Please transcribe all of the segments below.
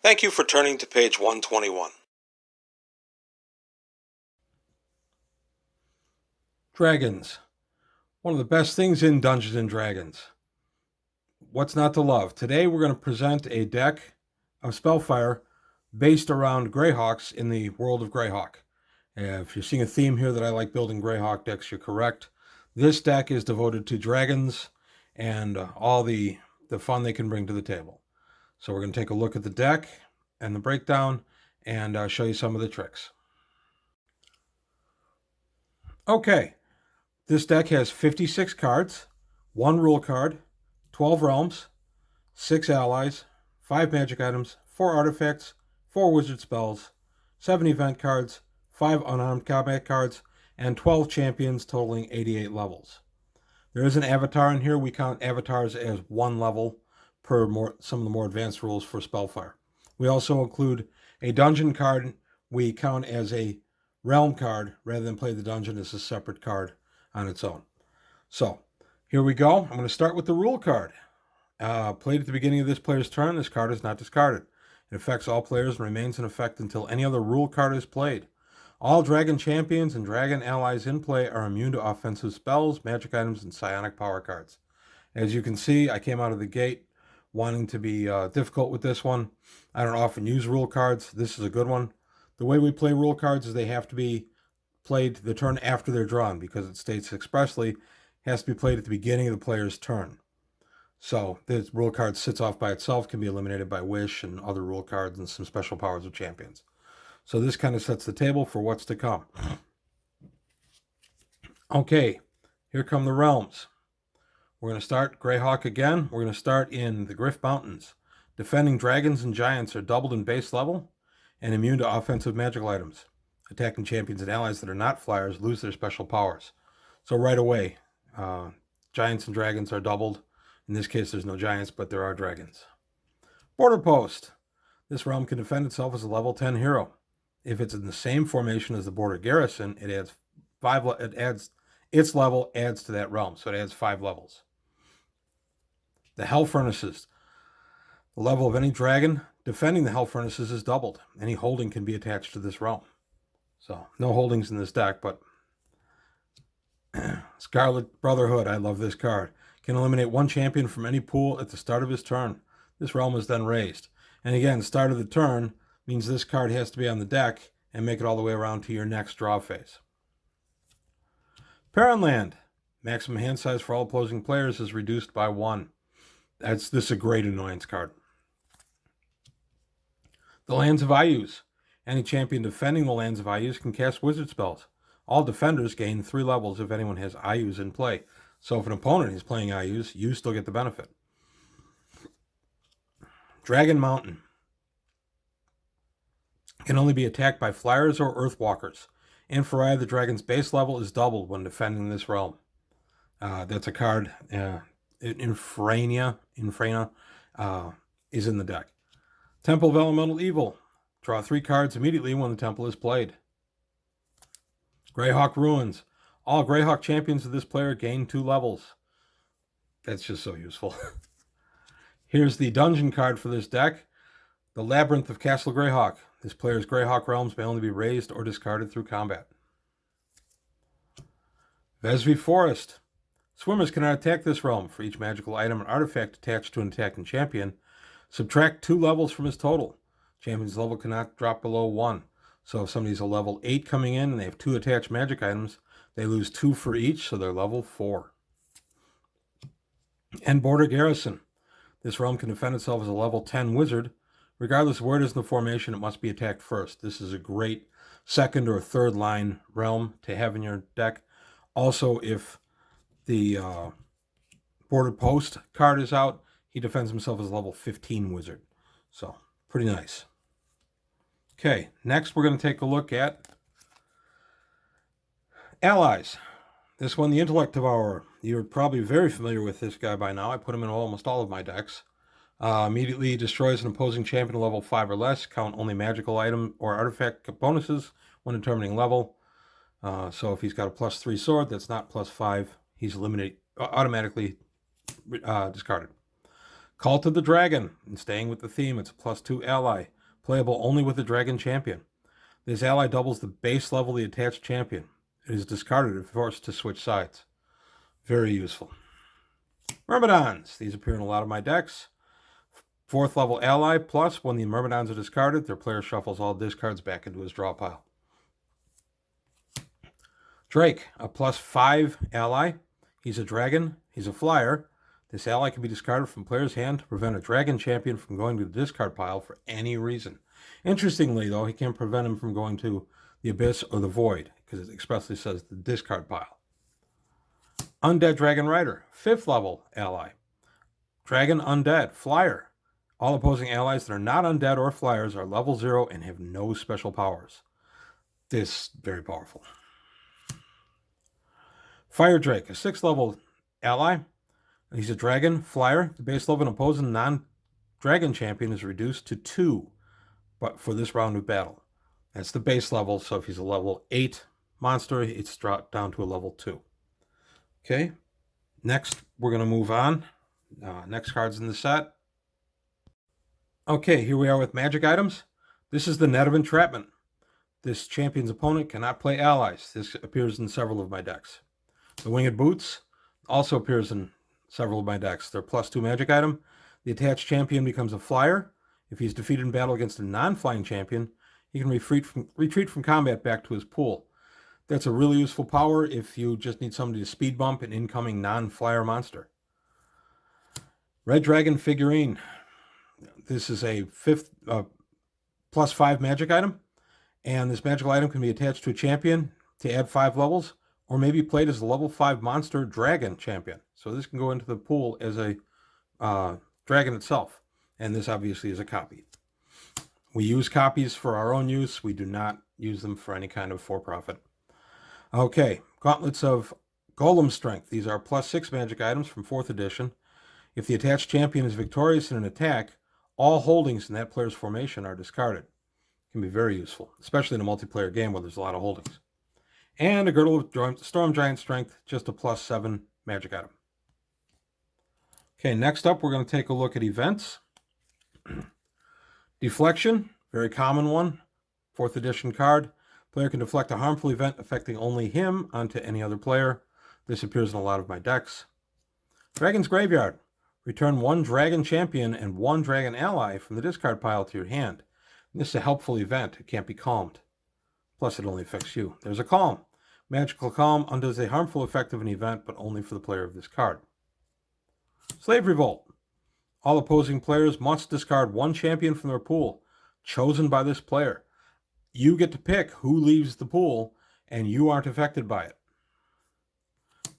Thank you for turning to page 121. Dragons. One of the best things in Dungeons and Dragons. What's not to love? Today we're going to present a deck of Spellfire based around Greyhawks in the world of Greyhawk. If you're seeing a theme here that I like building Greyhawk decks, you're correct. This deck is devoted to dragons and all the fun they can bring to the table. So we're going to take a look at the deck and the breakdown and show you some of the tricks. Okay, this deck has 56 cards, 1 rule card, 12 realms, 6 allies, 5 magic items, 4 artifacts, 4 wizard spells, 7 event cards, 5 unarmed combat cards, and 12 champions totaling 88 levels. There is an avatar in here. We count avatars as 1 level per some of the more advanced rules for Spellfire. We also include a dungeon card we count as a realm card rather than play the dungeon as a separate card on its own. So here we go. I'm going to start with the rule card. Played at the beginning of this player's turn, this card is not discarded. It affects all players and remains in effect until any other rule card is played. All dragon champions and dragon allies in play are immune to offensive spells, magic items, and psionic power cards. As you can see, I came out of the gate wanting to be difficult with this one. I don't often use rule cards. This is a good one. The way we play rule cards is they have to be played the turn after they're drawn because it states expressly has to be played at the beginning of the player's turn. So this rule card sits off by itself, can be eliminated by wish and other rule cards and some special powers of champions. So this kind of sets the table for what's to come. Okay, here come the realms. We're going to start Greyhawk again. We're going to start in the Griff Mountains. Defending dragons and giants are doubled in base level and immune to offensive magical items. Attacking champions and allies that are not flyers lose their special powers. So right away, giants and dragons are doubled. In this case, there's no giants, but there are dragons. Border Post. This realm can defend itself as a level 10 hero. If it's in the same formation as the border garrison, it adds its level adds to that realm, so it adds 5 levels. The Hell Furnaces. The level of any dragon defending the Hell Furnaces is doubled. Any holding can be attached to this realm. So no holdings in this deck, but Scarlet Brotherhood, I love this card. Can eliminate 1 champion from any pool at the start of his turn. This realm is then raised. And again, start of the turn means this card has to be on the deck and make it all the way around to your next draw phase. Parentland. Maximum hand size for all opposing players is reduced by 1. This is a great annoyance card. The Lands of Ayus. Any champion defending the Lands of Ayus can cast wizard spells. All defenders gain 3 levels if anyone has Ayus in play. So if an opponent is playing Ayus, you still get the benefit. Dragon Mountain. Can only be attacked by flyers or earthwalkers. Inferi, the dragon's base level, is doubled when defending this realm. That's a card. Infrania is in the deck. Temple of Elemental Evil. Draw 3 cards immediately when the temple is played. Greyhawk Ruins. All Greyhawk champions of this player gain 2 levels. That's just so useful. Here's the dungeon card for this deck. The Labyrinth of Castle Greyhawk. This player's Greyhawk realms may only be raised or discarded through combat. Vesvi Forest. Swimmers cannot attack this realm. For each magical item and artifact attached to an attacking champion, subtract 2 levels from his total. Champion's level cannot drop below 1. So if somebody's a level 8 coming in and they have 2 attached magic items, they lose 2 for each, so they're level 4. And Border Garrison. This realm can defend itself as a level 10 wizard. Regardless of where it is in the formation, it must be attacked first. This is a great second or third line realm to have in your deck. Also, if the Border Post card is out, he defends himself as a level 15 wizard. So, pretty nice. Okay, next we're going to take a look at allies. This one, the Intellect Devourer. You're probably very familiar with this guy by now. I put him in almost all of my decks. Immediately destroys an opposing champion level 5 or less. Count only magical item or artifact bonuses when determining level. So if he's got a +3 sword that's not +5, he's automatically discarded. Cult of the Dragon. And staying with the theme, it's a +2 ally. Playable only with the Dragon Champion. This ally doubles the base level of the attached champion. It is discarded if forced to switch sides. Very useful. Myrmidons. These appear in a lot of my decks. 4th level ally, plus when the Myrmidons are discarded, their player shuffles all discards back into his draw pile. Drake, a +5 ally. He's a dragon. He's a flyer. This ally can be discarded from player's hand to prevent a dragon champion from going to the discard pile for any reason. Interestingly, though, he can't prevent him from going to the abyss or the void, because it expressly says the discard pile. Undead Dragon Rider, 5th level ally. Dragon Undead, flyer. All opposing allies that are not undead or flyers are level 0 and have no special powers. This very powerful. Fire Drake, a 6th level ally. He's a dragon flyer. The base level of an opposing non-dragon champion is reduced to 2, but for this round of battle. That's the base level, so if he's a level 8 monster, it's dropped down to a level 2. Okay, next we're going to move on. Next cards in the set. Okay, here we are with magic items. This is the Net of Entrapment. This champion's opponent cannot play allies. This appears in several of my decks. The Winged Boots also appears in several of my decks. They're +2 magic item. The attached champion becomes a flyer. If he's defeated in battle against a non-flying champion, he can retreat from combat back to his pool. That's a really useful power if you just need somebody to speed bump an incoming non-flyer monster. Red Dragon Figurine. This is a +5 magic item, and this magical item can be attached to a champion to add 5 levels, or maybe played as a level 5 monster dragon champion. So this can go into the pool as a dragon itself, and this obviously is a copy. We use copies for our own use. We do not use them for any kind of for-profit. Okay, Gauntlets of Golem Strength. These are +6 magic items from 4th edition. If the attached champion is victorious in an attack, all holdings in that player's formation are discarded. It can be very useful, especially in a multiplayer game where there's a lot of holdings. And a Girdle of Storm Giant Strength, just a +7 magic item. Okay, next up we're going to take a look at events. Deflection, very common one, 4th edition card. Player can deflect a harmful event affecting only him onto any other player. This appears in a lot of my decks. Dragon's Graveyard. Return 1 dragon champion and 1 dragon ally from the discard pile to your hand. This is a helpful event. It can't be calmed. Plus, it only affects you. There's a Calm. Magical Calm undoes a harmful effect of an event, but only for the player of this card. Slave Revolt. All opposing players must discard 1 champion from their pool, chosen by this player. You get to pick who leaves the pool, and you aren't affected by it.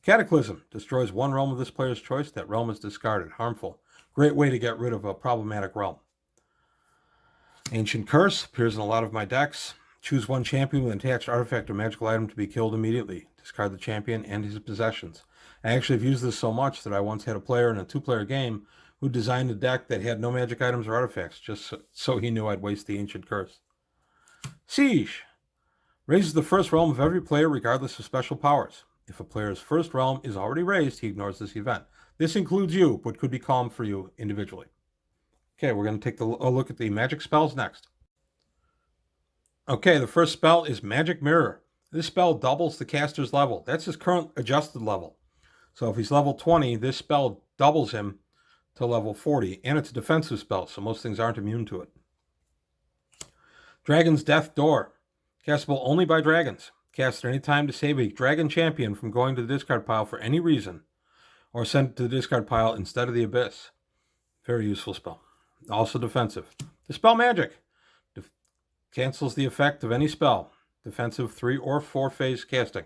Cataclysm. Destroys 1 realm of this player's choice. That realm is discarded. Harmful. Great way to get rid of a problematic realm. Ancient Curse. Appears in a lot of my decks. Choose 1 champion with an attached artifact or magical item to be killed immediately. Discard the champion and his possessions. I actually have used this so much that I once had a player in a 2-player game who designed a deck that had no magic items or artifacts, just so he knew I'd waste the Ancient Curse. Siege. Raises the first realm of every player regardless of special powers. If a player's first realm is already raised, he ignores this event. This includes you, but could be calm for you individually. Okay, we're going to take a look at the magic spells next. Okay, the first spell is Magic Mirror. This spell doubles the caster's level. That's his current adjusted level. So if he's level 20, this spell doubles him to level 40. And it's a defensive spell, so most things aren't immune to it. Dragon's Death Door. Castable only by dragons. Cast at any time to save a dragon champion from going to the discard pile for any reason, or sent to the discard pile instead of the abyss. Very useful spell. Also defensive. Dispel Magic. Cancels the effect of any spell. Defensive 3 or 4 phase casting.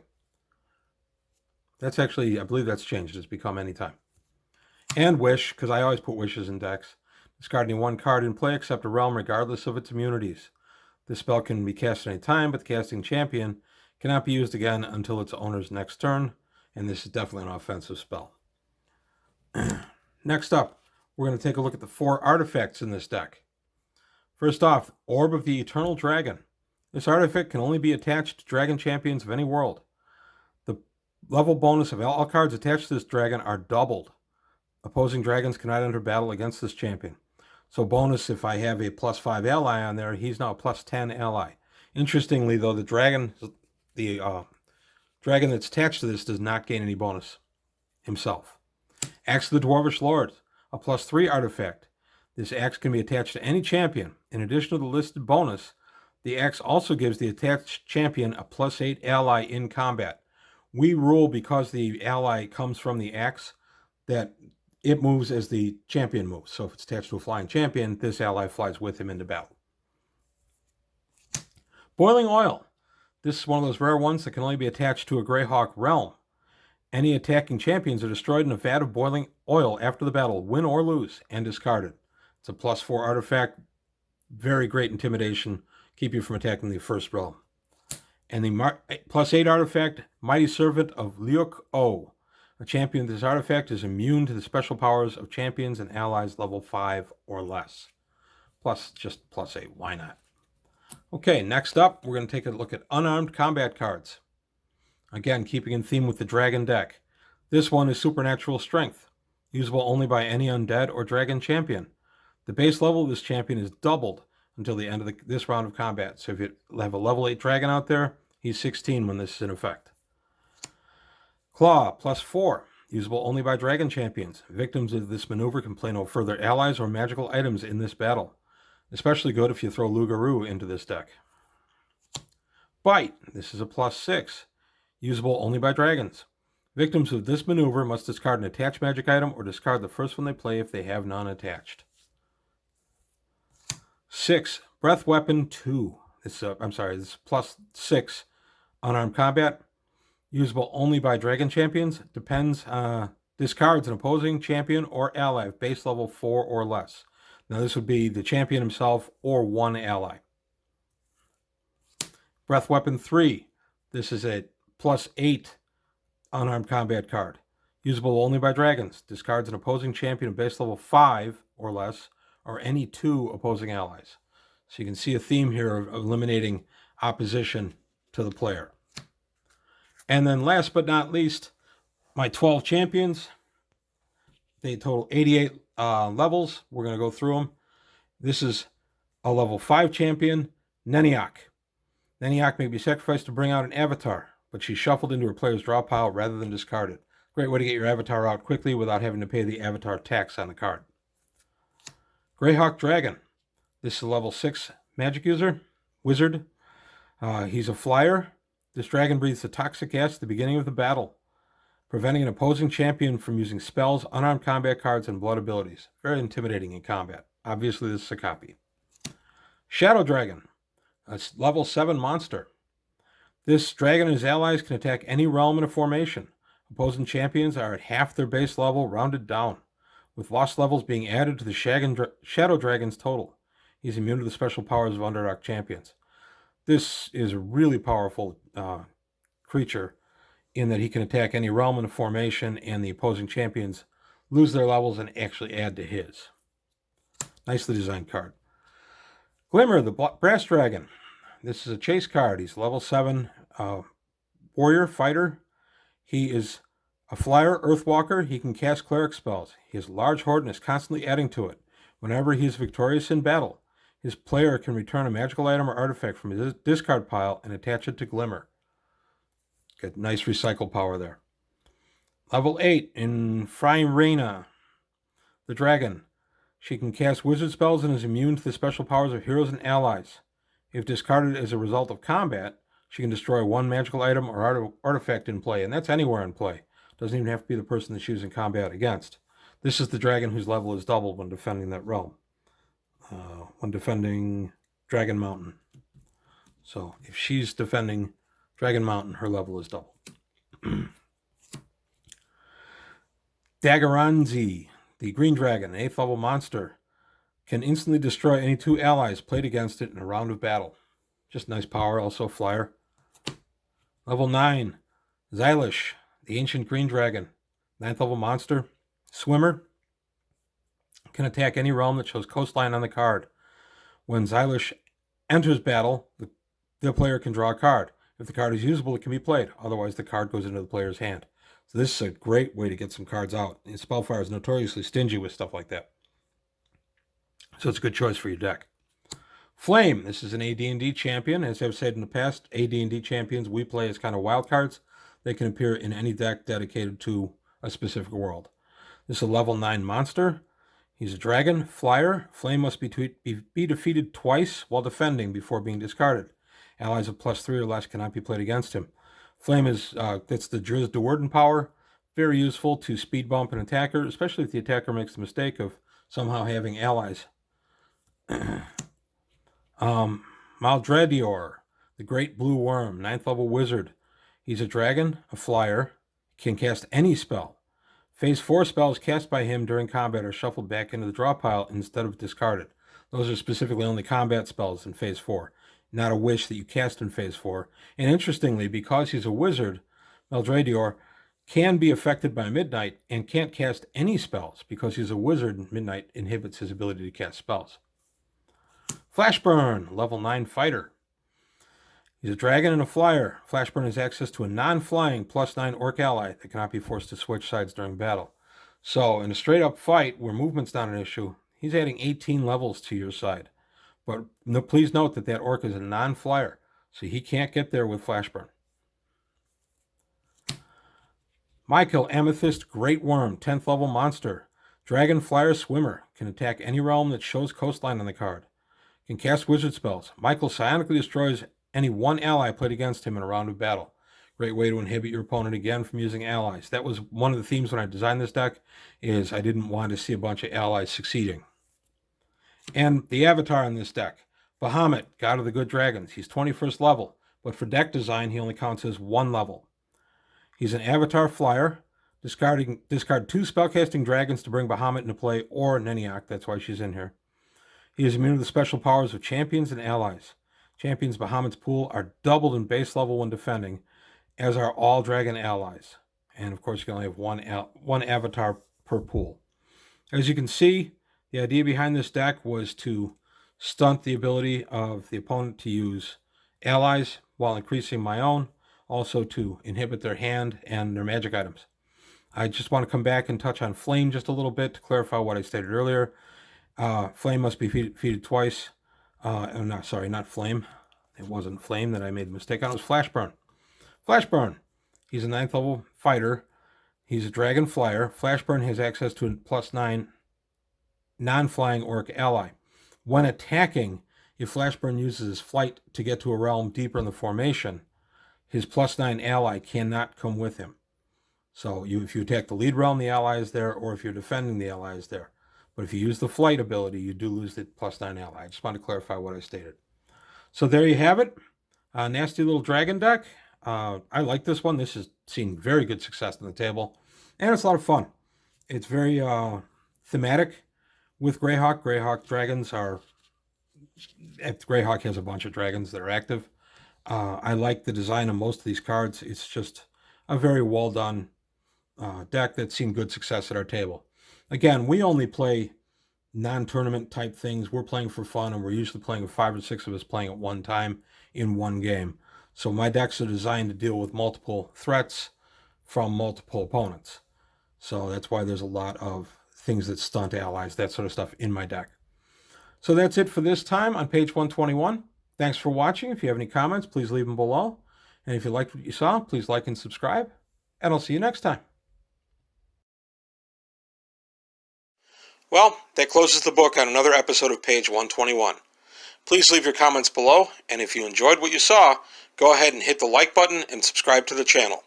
That's actually, I believe that's changed. It's become anytime. And Wish, because I always put wishes in decks. Discarding 1 card in play except a realm regardless of its immunities. This spell can be cast at any time, but the casting champion cannot be used again until its owner's next turn, and this is definitely an offensive spell. Next up, we're going to take a look at the 4 artifacts in this deck. First off, Orb of the Eternal Dragon. This artifact can only be attached to dragon champions of any world. The level bonus of all cards attached to this dragon are doubled. Opposing dragons cannot enter battle against this champion. So bonus, if I have a +5 ally on there, he's now a +10 ally. Interestingly, though, the dragon that's attached to this does not gain any bonus himself. Axe of the Dwarvish Lord, a +3 artifact. This axe can be attached to any champion. In addition to the listed bonus, the axe also gives the attached champion a +8 ally in combat. We rule, because the ally comes from the axe, that it moves as the champion moves. So if it's attached to a flying champion, this ally flies with him into battle. Boiling Oil. This is one of those rare ones that can only be attached to a Greyhawk realm. Any attacking champions are destroyed in a vat of boiling oil after the battle, win or lose, and discarded. It's a +4 artifact. Very great intimidation. Keep you from attacking the first realm. And the +8 artifact, Mighty Servant of Liuk O. A champion with this artifact is immune to the special powers of champions and allies level 5 or less. Plus, just +8. Why not? Okay, next up, we're going to take a look at Unarmed Combat cards. Again, keeping in theme with the Dragon deck. This one is Supernatural Strength, usable only by any undead or dragon champion. The base level of this champion is doubled until the end of this round of combat. So if you have a level 8 dragon out there, he's 16 when this is in effect. Claw, +4, usable only by dragon champions. Victims of this maneuver can play no further allies or magical items in this battle. Especially good if you throw Lugaroo into this deck. Bite, this is a +6, usable only by dragons. Victims of this maneuver must discard an attached magic item or discard the first one they play if they have none attached. 6, Breath Weapon 2. This is +6, Unarmed Combat. Usable only by dragon champions. Discards an opposing champion or ally of base level 4 or less. Now this would be the champion himself or one ally. Breath Weapon 3. This is a +8 Unarmed Combat card. Usable only by dragons. Discards an opposing champion of base level 5 or less, or any 2 opposing allies. So you can see a theme here of eliminating opposition to the player. And then last but not least, my 12 champions. They total 88 levels. We're going to go through them. This is a level 5 champion, Neniak. Neniak may be sacrificed to bring out an avatar, but she's shuffled into her player's draw pile rather than discarded. Great way to get your avatar out quickly without having to pay the avatar tax on the card. Greyhawk Dragon. This is a level 6 magic wizard. He's a flyer. This dragon breathes a toxic gas at the beginning of the battle, preventing an opposing champion from using spells, unarmed combat cards, and blood abilities. Very intimidating in combat. Obviously, this is a copy. Shadow Dragon. A level 7 monster. This dragon and his allies can attack any realm in a formation. Opposing champions are at half their base level, rounded down, with lost levels being added to the Shadow Dragon's total. He's immune to the special powers of Underdark champions. This is a really powerful creature in that he can attack any realm in a formation, and the opposing champions lose their levels and actually add to his. Nicely designed card. Glimmer, the Brass Dragon. This is a chase card. He's level 7 warrior, fighter. He is a flyer, Earthwalker. He can cast cleric spells. He has a large hoard and is constantly adding to it. Whenever he is victorious in battle, his player can return a magical item or artifact from his discard pile and attach it to Glimmer. Got nice recycle power there. Level 8 in Fryrena, the dragon. She can cast wizard spells and is immune to the special powers of heroes and allies. If discarded as a result of combat, she can destroy one magical item or artifact in play, and that's anywhere in play. Doesn't even have to be the person that she's in combat against. This is the dragon whose level is doubled when defending that realm. When defending Dragon Mountain. So if she's defending Dragon Mountain, her level is doubled. Daggeranzi, the green dragon, an 8th level monster, can instantly destroy any 2 allies played against it in a round of battle. Just nice power, also flyer. Level 9, Xylish, the ancient green dragon, 9th level monster, swimmer, can attack any realm that shows coastline on the card. When Xylish enters battle, the player can draw a card. If the card is usable, it can be played. Otherwise, the card goes into the player's hand. So this is a great way to get some cards out. And Spellfire is notoriously stingy with stuff like that. So it's a good choice for your deck. Flame. This is an AD&D champion. As I've said in the past, AD&D champions we play as kind of wild cards. They can appear in any deck dedicated to a specific world. This is a level 9 monster. He's a dragon, flyer. Flame must be defeated twice while defending before being discarded. Allies of +3 or less cannot be played against him. Flame is, that's the Driz de Warden power. Very useful to speed bump an attacker, especially if the attacker makes the mistake of somehow having allies. Maldradior, the Great Blue Worm, 9th level wizard. He's a dragon, a flyer, can cast any spell. Phase 4 spells cast by him during combat are shuffled back into the draw pile instead of discarded. Those are specifically only combat spells in Phase 4, not a wish that you cast in Phase 4. And interestingly, because he's a wizard, Maldradior can be affected by Midnight and can't cast any spells because he's a wizard. Midnight inhibits his ability to cast spells. Flashburn, level 9 fighter. He's a dragon and a flyer. Flashburn has access to a non-flying +9 orc ally that cannot be forced to switch sides during battle. So in a straight-up fight where movement's not an issue, he's adding 18 levels to your side. But please note that orc is a non-flyer, so he can't get there with Flashburn. Michael, Amethyst Great Worm, 10th level monster. Dragon flyer swimmer. Can attack any realm that shows coastline on the card. Can cast wizard spells. Michael psionically destroys any one ally played against him in a round of battle. Great way to inhibit your opponent again from using allies. That was one of the themes when I designed this deck, is I didn't want to see a bunch of allies succeeding. And the avatar in this deck, Bahamut, God of the Good Dragons. He's 21st level, but for deck design, he only counts as 1 level. He's an avatar flyer. Discard 2 spellcasting dragons to bring Bahamut into play, or Neniak, that's why she's in here. He is immune to the special powers of champions and allies. Champions Bahamut's pool are doubled in base level when defending, as are all dragon allies. And of course, you can only have one avatar per pool. As you can see, the idea behind this deck was to stunt the ability of the opponent to use allies while increasing my own, also to inhibit their hand and their magic items. I just want to come back and touch on Flame just a little bit to clarify what I stated earlier. Flame must be defeated twice. Not Flame. It wasn't Flame that I made a mistake on. It was Flashburn. Flashburn. He's a 9th level fighter. He's a dragon flyer. Flashburn has access to a +9 non-flying orc ally. When attacking, if Flashburn uses his flight to get to a realm deeper in the formation, his +9 ally cannot come with him. So if you attack the lead realm, the ally is there, or if you're defending, the ally is there. But if you use the flight ability, you do lose the +9 ally. I just want to clarify what I stated. So there you have it. A nasty little dragon deck. I like this one. This has seen very good success on the table. And it's a lot of fun. It's very thematic with Greyhawk. Greyhawk dragons are... Greyhawk has a bunch of dragons that are active. I like the design of most of these cards. It's just a very well done deck that's seen good success at our table. Again, we only play non-tournament type things. We're playing for fun, and we're usually playing with 5 or 6 of us playing at one time in one game. So my decks are designed to deal with multiple threats from multiple opponents. So that's why there's a lot of things that stunt allies, that sort of stuff in my deck. So that's it for this time on page 121. Thanks for watching. If you have any comments, please leave them below. And if you liked what you saw, please like and subscribe. And I'll see you next time. Well, that closes the book on another episode of page 121. Please leave your comments below, and if you enjoyed what you saw, go ahead and hit the like button and subscribe to the channel.